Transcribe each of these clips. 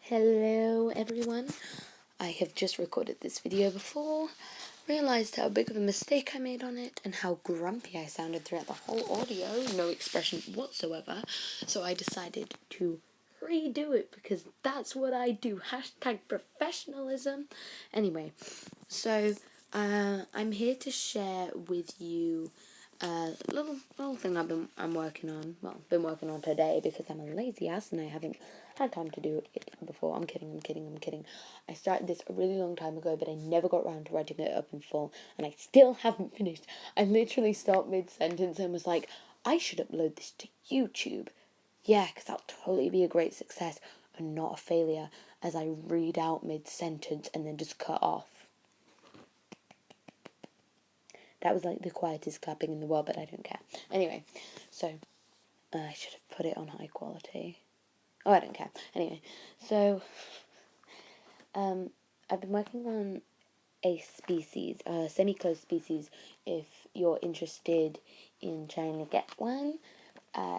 Hello everyone, I have just recorded this video before, realised how big of a mistake I made on it and how grumpy I sounded throughout the whole audio, no expression whatsoever, so I decided to redo it because that's what I do, #professionalism. Anyway, so I'm here to share with you a little thing I'm working on. Well, been working on today because I'm a lazy ass and I haven't had time to do it before. I'm kidding. I started this a really long time ago, but I never got around to writing it up in full, and I still haven't finished. I literally stopped mid-sentence and was like, I should upload this to YouTube. Yeah, because that'll totally be a great success and not a failure, as I read out mid-sentence and then just cut off. That was like the quietest clapping in the world, but I don't care. Anyway, so I should have put it on high quality. Oh, I don't care. Anyway, so I've been working on a species, a semi-closed species. If you're interested in trying to get one,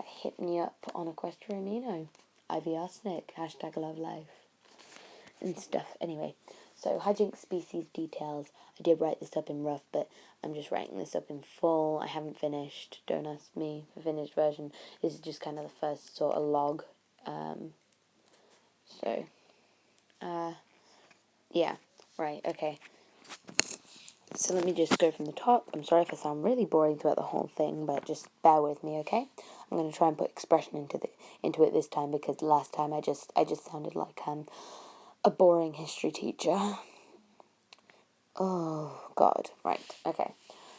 hit me up on Equestria Amino, Ivy Arsenic, #LoveLife, and stuff. Anyway, so hijinks species details. I did write this up in rough, but I'm just writing this up in full. I haven't finished. Don't ask me for finished version. This is just kind of the first sort of log. Yeah, right, okay. So let me just go from the top. I'm sorry if I sound really boring throughout the whole thing, but just bear with me, okay? I'm going to try and put expression into it this time, because last time I just sounded like a boring history teacher. Oh, God. Right, okay.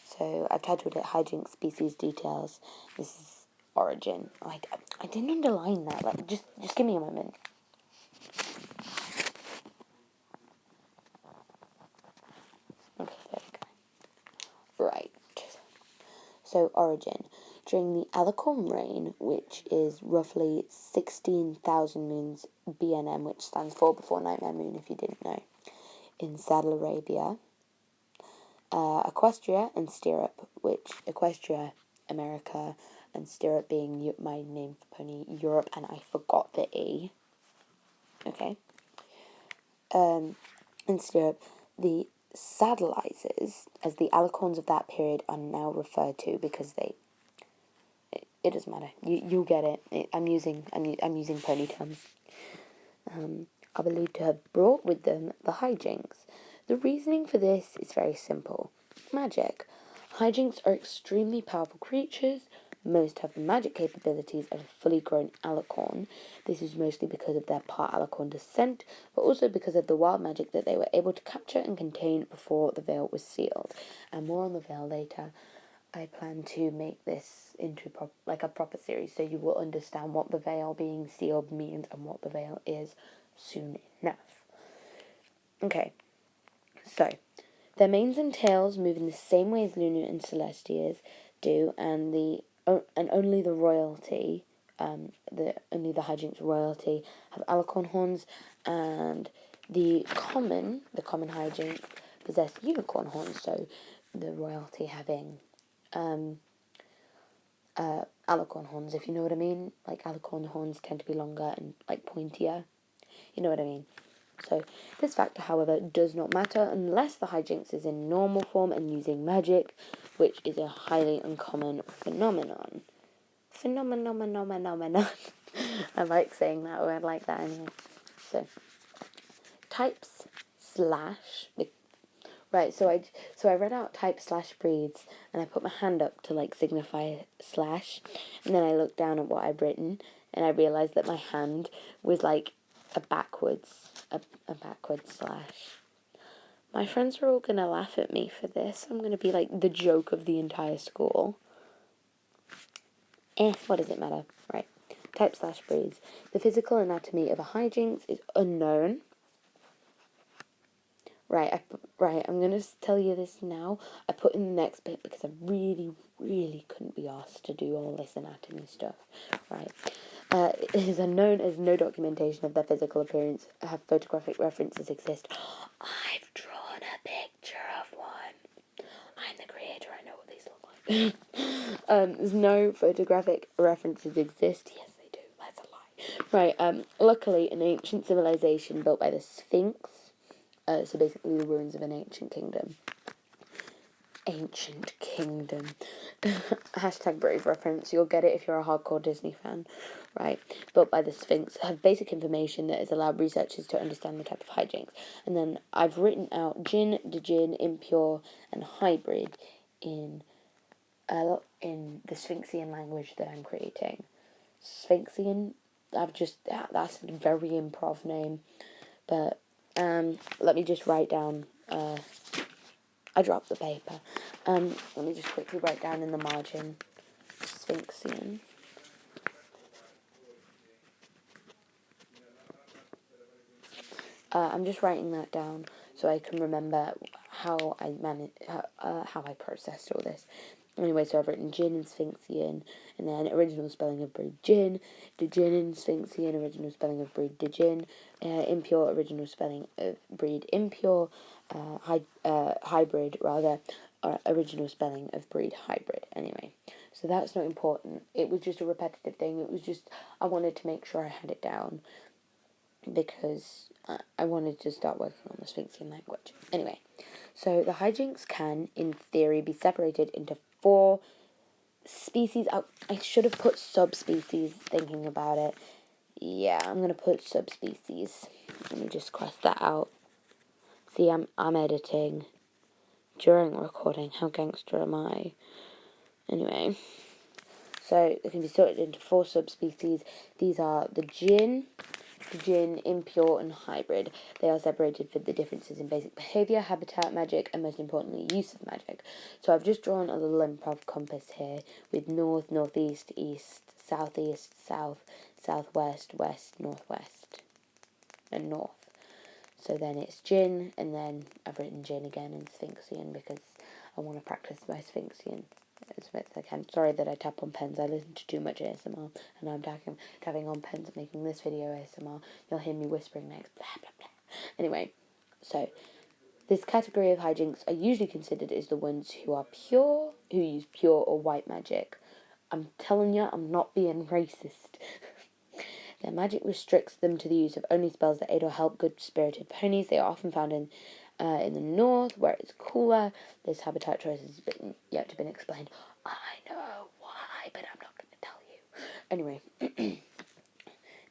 So I've titled it Hijinks Species Details. This is origin. I didn't underline that. Like, just give me a moment. Okay, there we go. Right. So, origin. During the Alicorn reign, which is roughly 16,000 moons BNM, which stands for Before Nightmare Moon, if you didn't know, in Saddle Arabia, Equestria and Stirrup, which Equestria, America, and Stirrup being my name for pony, Europe, and I forgot the E. Okay. And Stirrup, the saddleizers, as the alicorns of that period are now referred to, because it doesn't matter. You'll get it. I'm using pony terms. Are believed to have brought with them the hijinks. The reasoning for this is very simple. Magic. Hijinks are extremely powerful creatures. Most have the magic capabilities of a fully grown alicorn. This is mostly because of their part alicorn descent, but also because of the wild magic that they were able to capture and contain before the veil was sealed. And more on the veil later. I plan to make this into a proper series, so you will understand what the veil being sealed means and what the veil is soon enough. Okay, so their manes and tails move in the same way as Lunar and Celestias do, and only the royalty, only the hijinks royalty have alicorn horns, and the common hijinks possess unicorn horns. So the royalty having alicorn horns, if you know what I mean. Like, alicorn horns tend to be longer and, like, pointier. You know what I mean. So, this factor, however, does not matter unless the hijinks is in normal form and using magic, which is a highly uncommon phenomenon. Phenomenon. I like saying that word like that anyway. So, types / Right, so I read out type / breeds, and I put my hand up to, like, signify /, and then I looked down at what I'd written, and I realised that my hand was, like, a backwards /. My friends are all going to laugh at me for this. I'm going to be, like, the joke of the entire school. What does it matter? Right, type / breeds. The physical anatomy of a hijinks is unknown. Right, I'm going to tell you this now. I put in the next bit because I really, really couldn't be asked to do all this anatomy stuff. Right. It is unknown, as no documentation of their physical appearance have photographic references exist. I've drawn a picture of one. I'm the creator, I know what these look like. There's no photographic references exist. Yes, they do. That's a lie. Right, luckily, an ancient civilization built by the Sphinx, so basically the ruins of an ancient kingdom. Ancient kingdom. Hashtag brave reference. You'll get it if you're a hardcore Disney fan. Right, built by the Sphinx, have basic information that has allowed researchers to understand the type of hijinks. And then I've written out Jinn, Djinn, impure, and hybrid in the Sphinxian language that I'm creating. Sphinxian, that's a very improv name. But let me just write down, I dropped the paper. Let me just quickly write down in the margin, Sphinxian. I'm just writing that down so I can remember how I processed all this. Anyway, so I've written Jinn and Sphinxian, and then original spelling of breed Jinn, Djinn and Sphinxian, original spelling of breed Djinn, impure, original spelling of breed impure, hybrid rather, original spelling of breed hybrid. Anyway, so that's not important. It was just a repetitive thing. It was just, I wanted to make sure I had it down, because I wanted to start working on the Sphinxian language. Anyway, so the hijinks can, in theory, be separated into 4 species. I should have put subspecies, thinking about it. Yeah, I'm going to put subspecies. Let me just cross that out. See, I'm editing during recording. How gangster am I? Anyway, so it can be sorted into 4 subspecies. These are the Jinn, impure, and hybrid. They are separated for the differences in basic behaviour, habitat, magic, and most importantly, use of magic. So I've just drawn a little improv compass here with north, northeast, east, southeast, south, southwest, west, northwest, and north. So then it's Jinn, and then I've written Jinn again in Sphinxian because I want to practice my Sphinxian as best I can. Sorry that I tap on pens. I listen to too much ASMR, and I'm tapping on pens and making this video ASMR. You'll hear me whispering next. Blah, blah, blah. Anyway, so this category of hijinks are usually considered as the ones who are pure, who use pure or white magic. I'm telling you, I'm not being racist. Their magic restricts them to the use of only spells that aid or help good-spirited ponies. They are often found in the north, where it's cooler. This habitat choice has yet to be explained. I know why, but I'm not going to tell you. Anyway,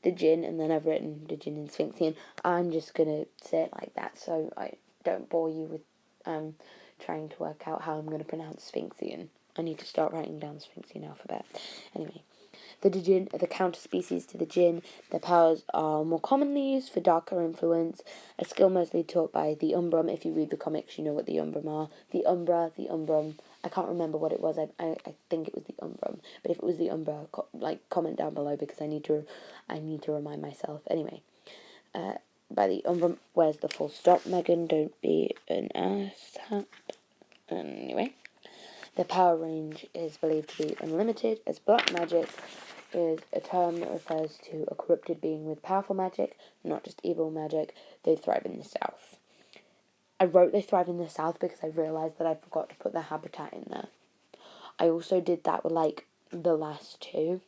the Jinn, and then I've written the Jinn and Sphinxian. I'm just going to say it like that, so I don't bore you with trying to work out how I'm going to pronounce Sphinxian. I need to start writing down the Sphinxian alphabet. Anyway. The Djinn are the counter-species to the Jinn. Their powers are more commonly used for darker influence, a skill mostly taught by the Umbrum. If you read the comics, you know what the Umbrum are. The Umbra, the Umbrum. I can't remember what it was. I think it was the Umbrum. But if it was the Umbra, comment down below, because I need to remind myself. Anyway, by the Umbrum, where's the full stop, Megan? Don't be an asshat. Anyway. Their power range is believed to be unlimited, as black magic is a term that refers to a corrupted being with powerful magic, not just evil magic. They thrive in the south. I wrote they thrive in the south because I realised that I forgot to put their habitat in there. I also did that with, the last 2.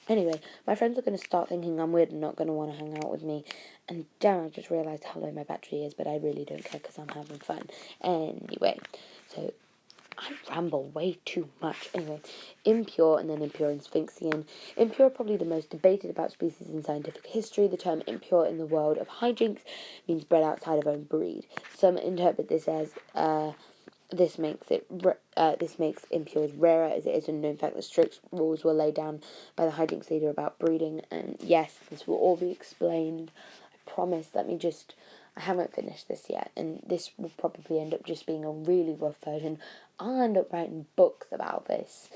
Anyway, my friends are going to start thinking I'm weird and not going to want to hang out with me. And damn, I just realised how low my battery is, but I really don't care because I'm having fun. Anyway, so I ramble way too much. Anyway, impure, and then impure and Sphinxian. Impure, probably the most debated about species in scientific history. The term impure in the world of hijinks means bred outside of own breed. Some interpret this as this makes impures rarer, as it is a known fact that strict rules were laid down by the hijinks leader about breeding. And yes, this will all be explained. I promise. I haven't finished this yet, and this will probably end up just being a really rough version. I'll end up writing books about this.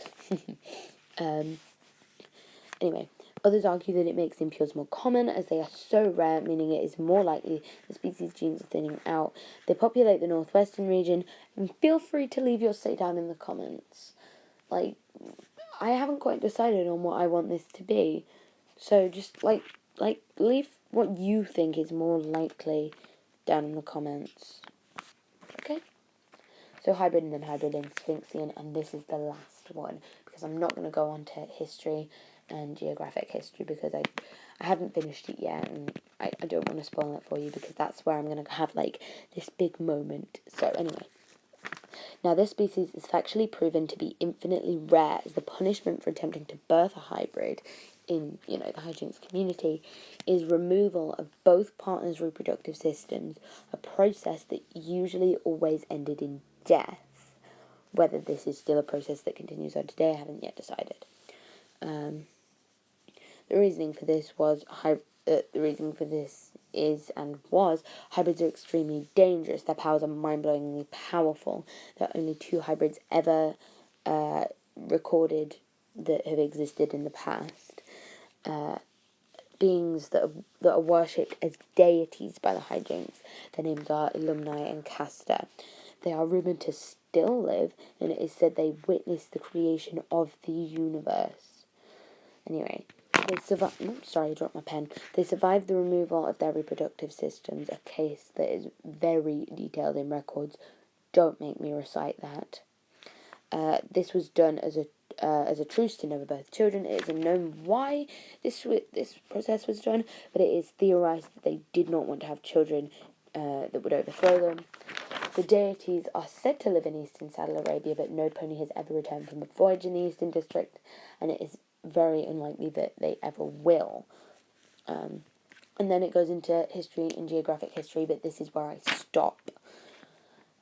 Anyway, others argue that it makes impures more common, as they are so rare, meaning it is more likely the species genes are thinning out. They populate the northwestern region, and feel free to leave your say down in the comments. I haven't quite decided on what I want this to be, so just, leave what you think is more likely down in the comments. Okay? So hybrid and then hybrid and Sphinxian, and this is the last one, because I'm not going to go on to history and geographic history, because I haven't finished it yet, and I don't want to spoil it for you, because that's where I'm going to have, like, this big moment. So, anyway. Now, this species is factually proven to be infinitely rare as the punishment for attempting to birth a hybrid in, the hijinks community is removal of both partners' reproductive systems, a process that usually always ended in death. Whether this is still a process that continues on today, I haven't yet decided. The reasoning for this was hybrids are extremely dangerous. Their powers are mind-blowingly powerful. There are only 2 hybrids ever recorded that have existed in the past. Beings that are worshipped as deities by the hijinks. Their names are Alumni and Castor. They are rumoured to still live, and it is said they witnessed the creation of the universe. Anyway, they survived. Sorry, I dropped my pen. They survived the removal of their reproductive systems, a case that is very detailed in records. Don't make me recite that. This was done as a truce to never birth children. It is unknown why this process was done, but it is theorized that they did not want to have children that would overthrow them. The deities are said to live in eastern Saudi Arabia, but no pony has ever returned from a voyage in the eastern district, and it is very unlikely that they ever will. And then it goes into history and geographic history, but this is where I stop.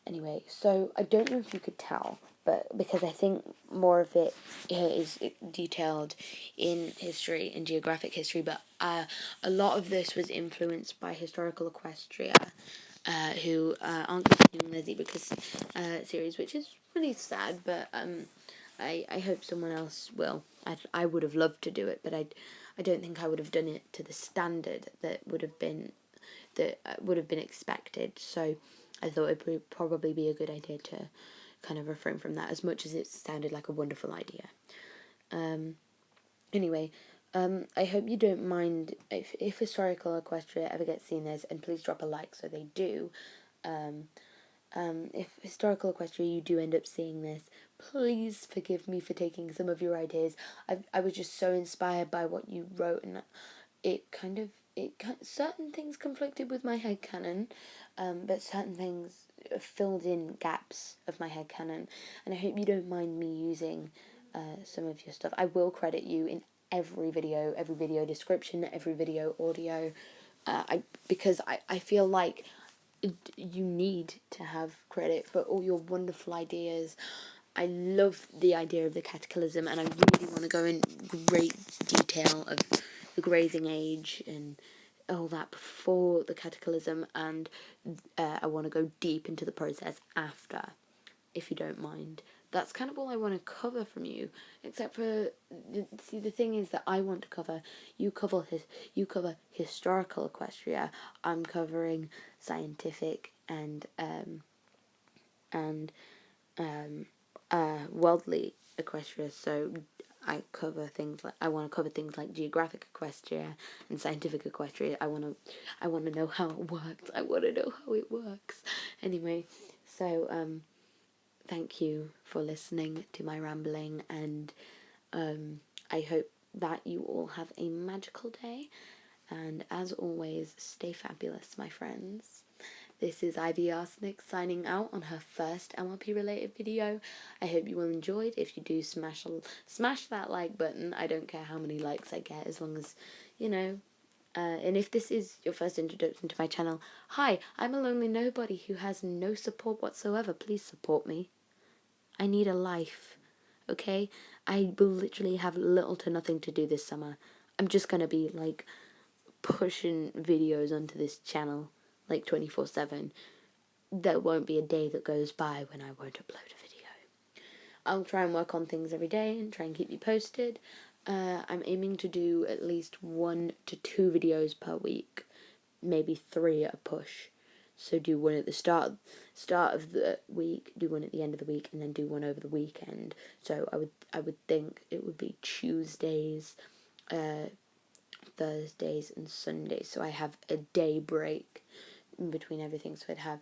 Anyway, so I don't know if you could tell, but because I think more of it is detailed in history and geographic history, but a lot of this was influenced by historical Equestria, who aren't continuing their Zebra series, which is really sad, but I hope someone else will. I would have loved to do it, but I don't think I would have done it to the standard that would have been expected. So I thought it would probably be a good idea to kind of refrain from that, as much as it sounded like a wonderful idea. Anyway, I hope you don't mind if historical Equestria ever gets seen this, and please drop a like so they do. If historical Equestria you do end up seeing this, please forgive me for taking some of your ideas. I was just so inspired by what you wrote, and certain things conflicted with my headcanon, but certain things filled in gaps of my headcanon, and I hope you don't mind me using some of your stuff. I will credit you in every video description, every video audio, because I feel like you need to have credit for all your wonderful ideas. I love the idea of the cataclysm, and I really want to go in great detail of the grazing age and all that before the cataclysm, and I want to go deep into the process after, if you don't mind. That's kind of all I want to cover from you, except for, the thing is that I want to cover, you cover historical Equestria, I'm covering scientific and worldly Equestria, so I want to cover things like geographic Equestria and scientific Equestria. I want to know how it works. Anyway, so thank you for listening to my rambling, and I hope that you all have a magical day, and as always, stay fabulous, my friends. This is Ivy Arsenic signing out on her first MLP related video. I hope you all enjoyed. If you do, smash that like button. I don't care how many likes I get, as long as, and if this is your first introduction to my channel, hi, I'm a lonely nobody who has no support whatsoever. Please support me. I need a life, okay? I will literally have little to nothing to do this summer. I'm just gonna be, like, pushing videos onto this channel, like, 24/7. There won't be a day that goes by when I won't upload a video. I'll try and work on things every day and try and keep you posted. I'm aiming to do at least 1 to 2 videos per week, maybe 3 at a push. So do one at the start of the week, do one at the end of the week, and then do one over the weekend. So I would think it would be Tuesdays, Thursdays, and Sundays. So I have a day break in between everything. So I'd have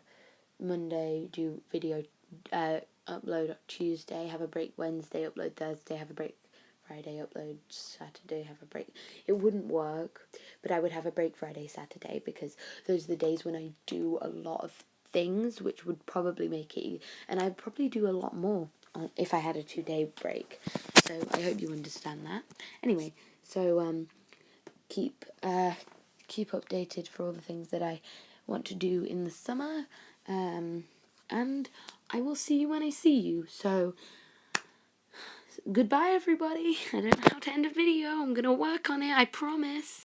Monday, do video, upload Tuesday, have a break Wednesday, upload Thursday, have a break Friday, upload Saturday, have a break. It wouldn't work, but I would have a break Friday, Saturday, because those are the days when I do a lot of things, which would probably make it, and I'd probably do a lot more if I had a 2-day break. So I hope you understand that. Anyway, so keep updated for all the things that I want to do in the summer, and I will see you when I see you. So goodbye, everybody. I don't know how to end a video. I'm gonna work on it, I promise.